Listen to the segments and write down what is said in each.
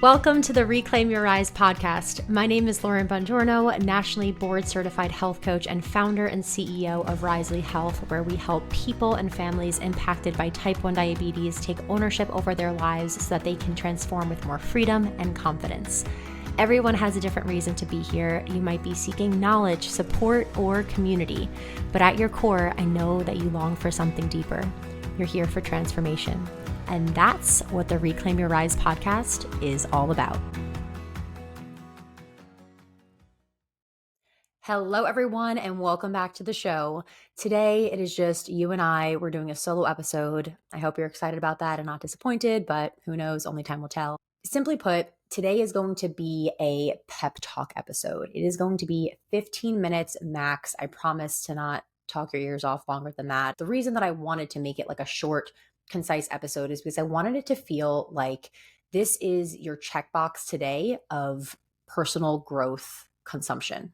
Welcome to the Reclaim Your Rise podcast. My name is Lauren Bongiorno, nationally board certified health coach and founder and CEO of Risely Health, where we help people and families impacted by type 1 diabetes take ownership over their lives so that they can transform with more freedom and confidence. Everyone has a different reason to be here. You might be seeking knowledge, support, or community, but at your core, I know that you long for something deeper. You're here for transformation. And that's what the Reclaim Your Rise podcast is all about. Hello, everyone, and welcome back to the show. Today, it is just you and I. We're doing a solo episode. I hope you're excited about that and not disappointed, but who knows? Only time will tell. Simply put, today is going to be a pep talk episode. It is going to be 15 minutes max. I promise to not talk your ears off longer than that. The reason that I wanted to make it like a short, concise episode is because I wanted it to feel like this is your checkbox today of personal growth consumption.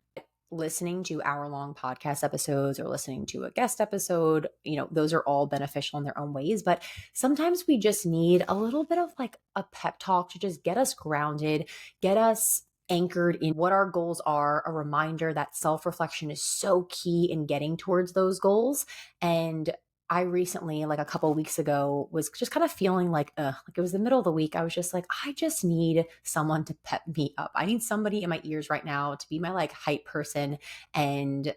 Listening to hour-long podcast episodes or listening to a guest episode, those are all beneficial in their own ways. But sometimes we just need a little bit of like a pep talk to just get us grounded, get us anchored in what our goals are, a reminder that self-reflection is so key in getting towards those goals. And I recently, like a couple of weeks ago, was just kind of feeling like it was the middle of the week. I was just like, I just need someone to pep me up. I need somebody in my ears right now to be my like hype person. And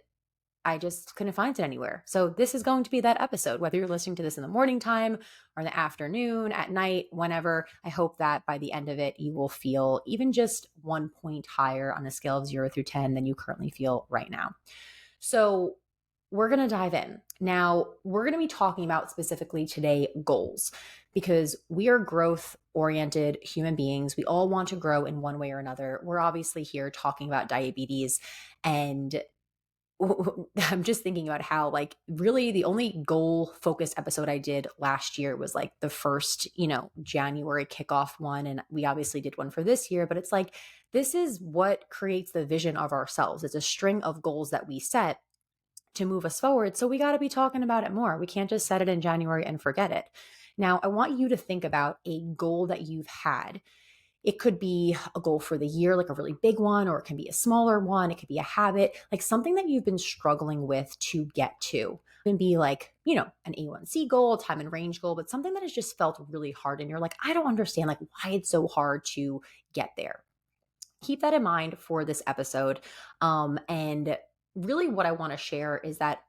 I just couldn't find it anywhere. So this is going to be that episode, whether you're listening to this in the morning time or in the afternoon, at night, whenever. I hope that by the end of it, you will feel even just 1 point higher on a scale of 0 through 10 than you currently feel right now. So we're going to dive in. Now, we're going to be talking about specifically today goals, because we are growth-oriented human beings. We all want to grow in one way or another. We're obviously here talking about diabetes, and I'm just thinking about how like really the only goal-focused episode I did last year was like the first, January kickoff one. And we obviously did one for this year, but it's like, this is what creates the vision of ourselves. It's a string of goals that we set to move us forward. So we got to be talking about it more. We can't just set it in January and forget it. Now, I want you to think about a goal that you've had. It could be a goal for the year, like a really big one, or it can be a smaller one. It could be a habit, like something that you've been struggling with to get to. It can be like, an A1C goal, time and range goal, but something that has just felt really hard. And you're like, I don't understand like why it's so hard to get there. Keep that in mind for this episode. And really what I want to share is that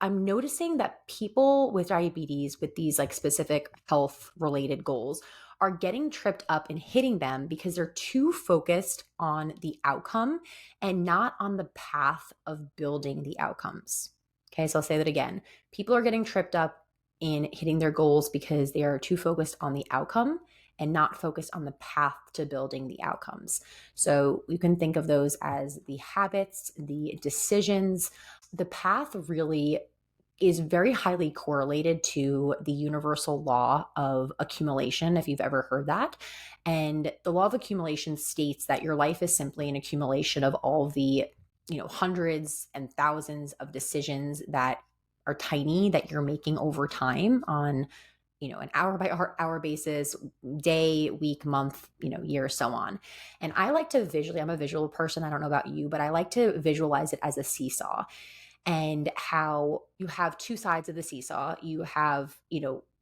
I'm noticing that people with diabetes with these like specific health related goals are getting tripped up in hitting them because they're too focused on the outcome and not on the path of building the outcomes. Okay, so I'll say that again. People are getting tripped up in hitting their goals because they are too focused on the outcome and not focused on the path to building the outcomes. So you can think of those as the habits, the decisions. The path really is very highly correlated to the universal law of accumulation, if you've ever heard that. And the law of accumulation states that your life is simply an accumulation of all the, hundreds and thousands of decisions that are tiny that you're making over time on an hour by hour basis, day, week, month, year, so on. And I like to I'm a visual person. I don't know about you, but I like to visualize it as a seesaw, and how you have two sides of the seesaw. You have,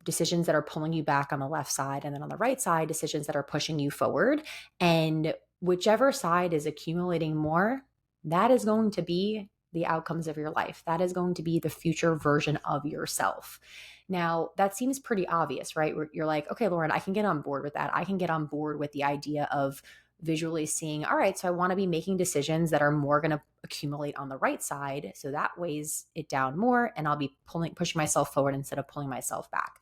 decisions that are pulling you back on the left side, and then on the right side, decisions that are pushing you forward. And whichever side is accumulating more, that is going to be the outcomes of your life. That is going to be the future version of yourself. Now, that seems pretty obvious, right? You're like, okay, Lauren, I can get on board with that. I can get on board with the idea of visually seeing, all right, so I want to be making decisions that are more going to accumulate on the right side. So that weighs it down more, and I'll be pushing myself forward instead of pulling myself back.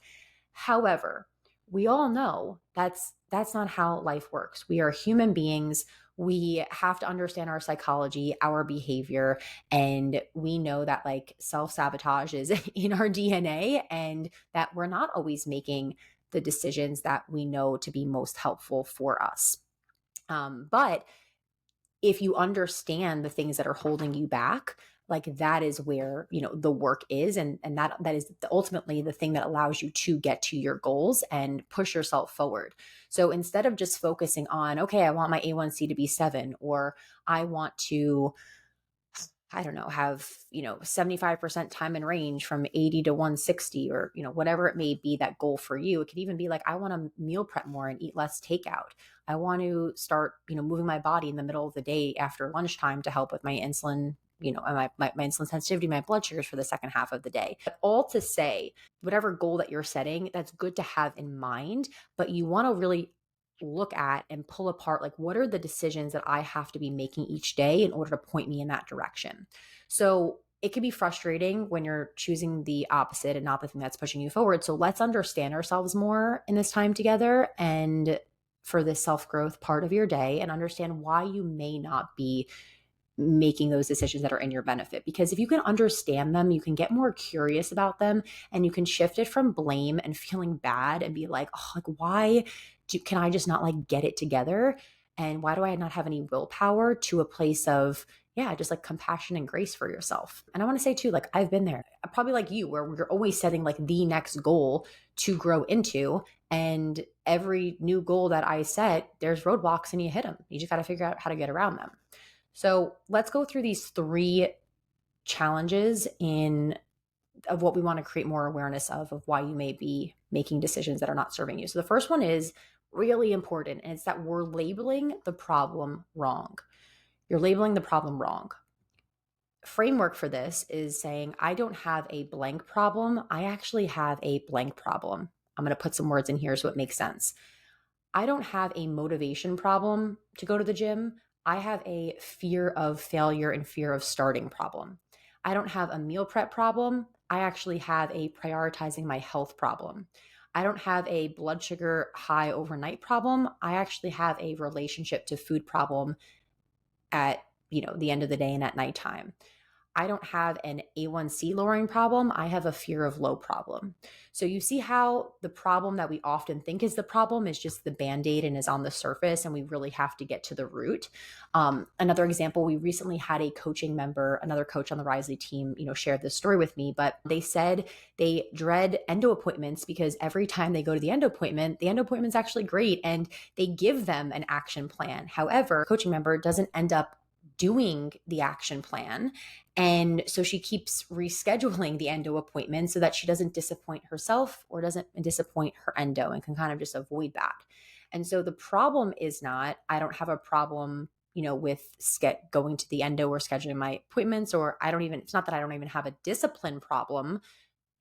However, we all know that's not how life works. We are human beings. We have to understand our psychology, our behavior, and we know that like self-sabotage is in our DNA, and that we're not always making the decisions that we know to be most helpful for us. But if you understand the things that are holding you back, like that is where, the work is. And that is ultimately the thing that allows you to get to your goals and push yourself forward. So instead of just focusing on, okay, I want my A1C to be 7, or I want to, I don't know, have, 75% time in range from 80 to 160, or, whatever it may be, that goal for you. It could even be like, I want to meal prep more and eat less takeout. I want to start, moving my body in the middle of the day after lunchtime to help with my insulin, and my insulin sensitivity, my blood sugars for the second half of the day. But all to say, whatever goal that you're setting, that's good to have in mind, but you want to really look at and pull apart, like, what are the decisions that I have to be making each day in order to point me in that direction. So it can be frustrating when you're choosing the opposite and not the thing that's pushing you forward. So let's understand ourselves more in this time together, and for this self-growth part of your day, and understand why you may not be making those decisions that are in your benefit. Because if you can understand them, you can get more curious about them, and you can shift it from blame and feeling bad and be like, oh, like, why can I just not like get it together? And why do I not have any willpower, to a place of, yeah, just like compassion and grace for yourself. And I want to say too, like, I've been there, probably like you, where you're always setting like the next goal to grow into. And every new goal that I set, there's roadblocks and you hit them. You just got to figure out how to get around them. So let's go through these 3 challenges of what we want to create more awareness of why you may be making decisions that are not serving you. So the first one is really important, and it's that we're labeling the problem wrong. You're labeling the problem wrong. Framework for this is saying, I don't have a blank problem. I actually have a blank problem. I'm going to put some words in here so it makes sense. I don't have a motivation problem to go to the gym. I have a fear of failure and fear of starting problem. I don't have a meal prep problem. I actually have a prioritizing my health problem. I don't have a blood sugar high overnight problem. I actually have a relationship to food problem at, the end of the day and at nighttime. I don't have an A1C lowering problem. I have a fear of low problem. So you see how the problem that we often think is the problem is just the Band-Aid and is on the surface, and we really have to get to the root. Another example, we recently had a coaching member, another coach on the Risely team, shared this story with me, but they said they dread endo appointments because every time they go to the endo appointment's actually great, and they give them an action plan. However, coaching member doesn't end up doing the action plan. And so she keeps rescheduling the endo appointment so that she doesn't disappoint herself or doesn't disappoint her endo, and can kind of just avoid that. And so the problem is not, I don't have a problem, with going to the endo or scheduling my appointments, or it's not that I don't even have a discipline problem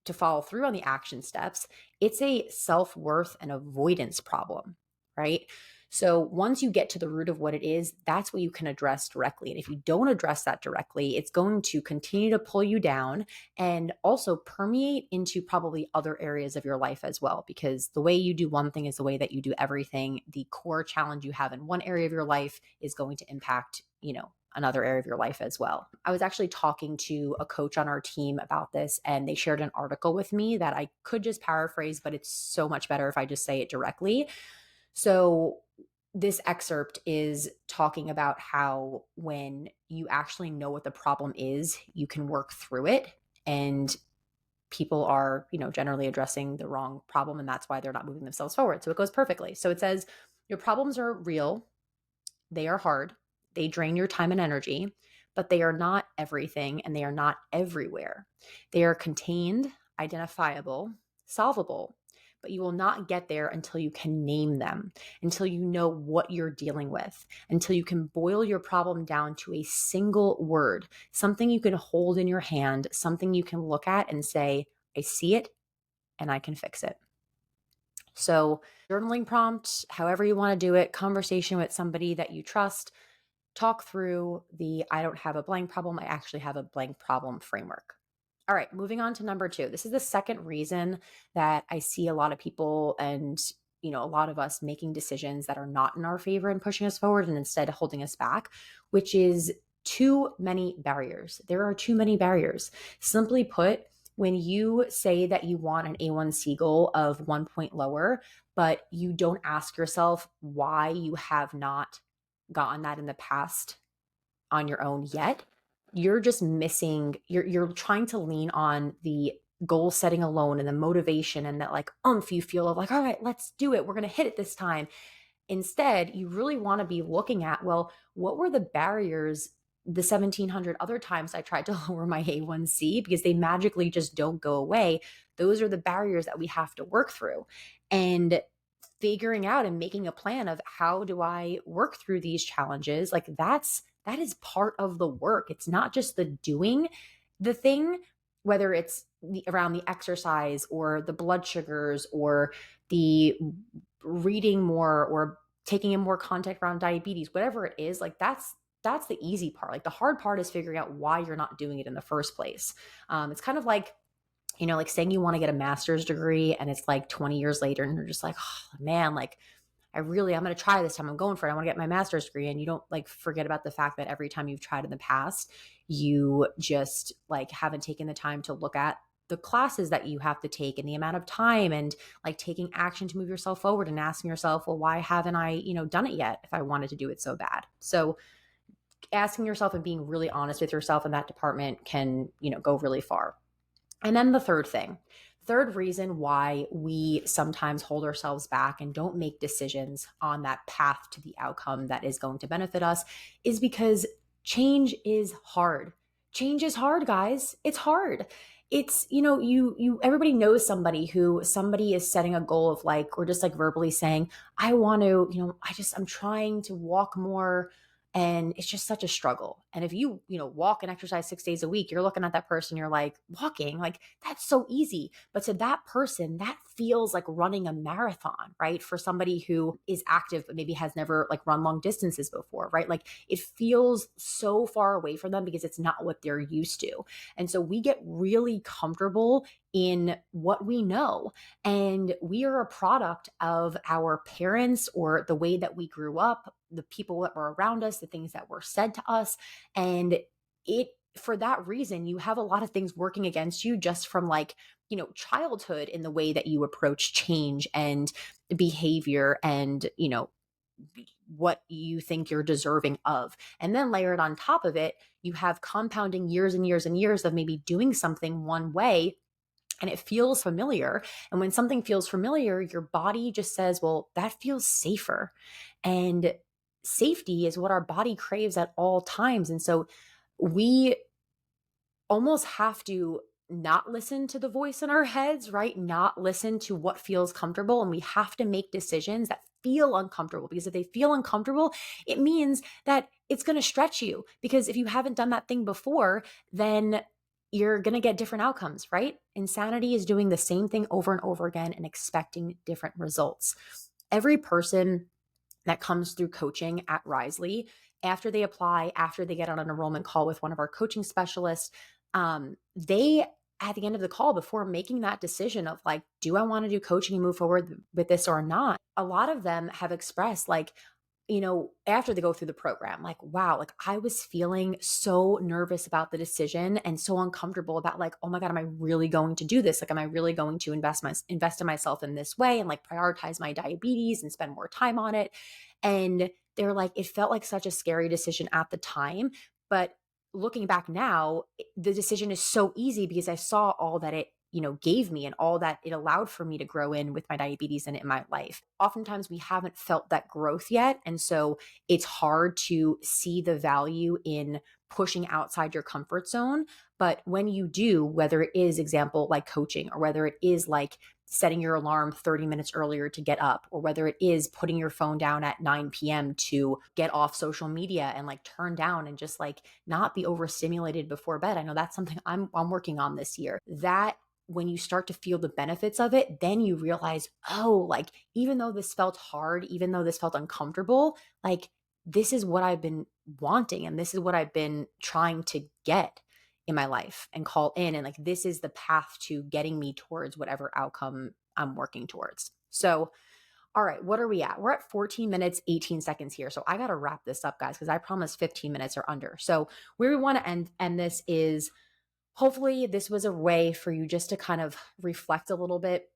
to follow through on the action steps. It's a self-worth and avoidance problem, right? So once you get to the root of what it is, that's what you can address directly. And if you don't address that directly, it's going to continue to pull you down, and also permeate into probably other areas of your life as well. Because the way you do one thing is the way that you do everything. The core challenge you have in one area of your life is going to impact, another area of your life as well. I was actually talking to a coach on our team about this, and they shared an article with me that I could just paraphrase, but it's so much better if I just say it directly. So this excerpt is talking about how when you actually know what the problem is, you can work through it, and people are, generally addressing the wrong problem, and that's why they're not moving themselves forward. So it goes perfectly. So it says, your problems are real. They are hard. They drain your time and energy, but they are not everything, and they are not everywhere. They are contained, identifiable, solvable, but you will not get there until you can name them, until you know what you're dealing with, until you can boil your problem down to a single word, something you can hold in your hand, something you can look at and say, I see it and I can fix it. So journaling prompt, however you want to do it, conversation with somebody that you trust, talk through the I don't have a blank problem, I actually have a blank problem framework. All right, moving on to number 2. This is the second reason that I see a lot of people and, a lot of us making decisions that are not in our favor and pushing us forward, and instead holding us back, which is too many barriers. There are too many barriers. Simply put, when you say that you want an A1C goal of 1 point lower, but you don't ask yourself why you have not gotten that in the past on your own yet, you're just missing, you're trying to lean on the goal setting alone and the motivation and that like you feel of like, all right, let's do it. We're going to hit it this time. Instead, you really want to be looking at, well, what were the barriers the 1700 other times I tried to lower my A1C because they magically just don't go away? Those are the barriers that we have to work through. And figuring out and making a plan of how do I work through these challenges, like that is part of the work. It's not just the doing the thing, whether it's around the exercise or the blood sugars or the reading more or taking in more content around diabetes, whatever it is, like that's the easy part. Like the hard part is figuring out why you're not doing it in the first place. It's kind of like, like saying you want to get a master's degree and it's like 20 years later and you're just like, oh man, like I'm going to try this time. I'm going for it. I want to get my master's degree. And you don't like forget about the fact that every time you've tried in the past, you just like haven't taken the time to look at the classes that you have to take and the amount of time and like taking action to move yourself forward and asking yourself, well, why haven't I, done it yet if I wanted to do it so bad? So asking yourself and being really honest with yourself in that department can, go really far. And then the third reason why we sometimes hold ourselves back and don't make decisions on that path to the outcome that is going to benefit us is because change is hard. Change is hard, guys. It's hard. It's, everybody knows somebody is setting a goal of like, or just like verbally saying, I want to, I'm trying to walk more, and it's just such a struggle. And if you, walk and exercise 6 days a week, you're looking at that person, you're like, walking, like that's so easy. But to that person, that feels like running a marathon, right? For somebody who is active, but maybe has never like run long distances before, right? Like it feels so far away from them because it's not what they're used to. And so we get really comfortable in what we know. And we are a product of our parents or the way that we grew up, the people that were around us, the things that were said to us. And for that reason, you have a lot of things working against you just from like, childhood in the way that you approach change and behavior and, what you think you're deserving of. And then layered on top of it, you have compounding years and years and years of maybe doing something one way and it feels familiar. And when something feels familiar, your body just says, well, that feels safer. And safety is what our body craves at all times. And so we almost have to not listen to the voice in our heads, right? Not listen to what feels comfortable. And we have to make decisions that feel uncomfortable, because if they feel uncomfortable, it means that it's going to stretch you. Because if you haven't done that thing before, then you're going to get different outcomes, right? Insanity is doing the same thing over and over again and expecting different results. Every person that comes through coaching at Risely, after they apply, after they get on an enrollment call with one of our coaching specialists, they, at the end of the call, before making that decision of like, do I want to do coaching and move forward with this or not? A lot of them have expressed like, after they go through the program, like, wow, like I was feeling so nervous about the decision and so uncomfortable about like, oh my God, am I really going to do this? Like, am I really going to invest in myself in this way and like prioritize my diabetes and spend more time on it? And they're like, it felt like such a scary decision at the time, but looking back now, the decision is so easy because I saw all that it gave me and all that it allowed for me to grow in with my diabetes and in my life. Oftentimes we haven't felt that growth yet. And so it's hard to see the value in pushing outside your comfort zone. But when you do, whether it is example like coaching, or whether it is like setting your alarm 30 minutes earlier to get up, or whether it is putting your phone down at 9 p.m. to get off social media and like turn down and just like not be overstimulated before bed. I know that's something I'm working on this year. That when you start to feel the benefits of it, then you realize, oh, like even though this felt hard, even though this felt uncomfortable, like this is what I've been wanting and this is what I've been trying to get in my life and call in. And like this is the path to getting me towards whatever outcome I'm working towards. So, all right, what are we at? We're at 14 minutes, 18 seconds here. So I got to wrap this up, guys, because I promised 15 minutes or under. So where we want to end this is, hopefully this was a way for you just to kind of reflect a little bit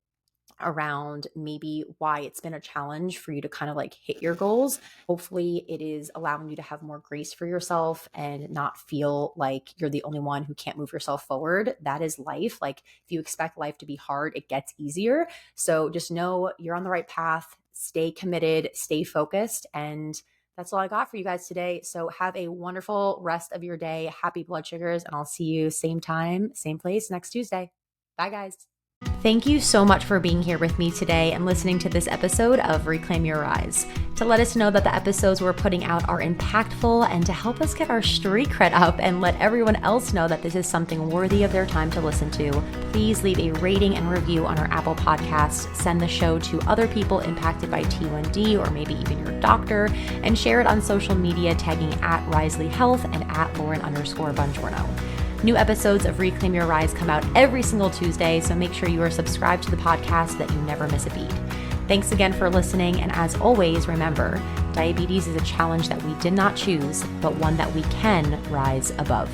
around maybe why it's been a challenge for you to kind of like hit your goals. Hopefully it is allowing you to have more grace for yourself and not feel like you're the only one who can't move yourself forward. That is life. Like if you expect life to be hard, it gets easier. So just know you're on the right path. Stay committed, stay focused, and that's all I got for you guys today. So have a wonderful rest of your day. Happy blood sugars, and I'll see you same time, same place next Tuesday. Bye, guys. Thank you so much for being here with me today and listening to this episode of Reclaim Your Rise. To let us know that the episodes we're putting out are impactful and to help us get our street cred up and let everyone else know that this is something worthy of their time to listen to, please leave a rating and review on our Apple Podcasts, send the show to other people impacted by T1D or maybe even your doctor, and share it on social media tagging @Risley Health and @Lauren_Bongiorno. New episodes of Reclaim Your Rise come out every single Tuesday, so make sure you are subscribed to the podcast so that you never miss a beat. Thanks again for listening, and as always, remember, diabetes is a challenge that we did not choose, but one that we can rise above.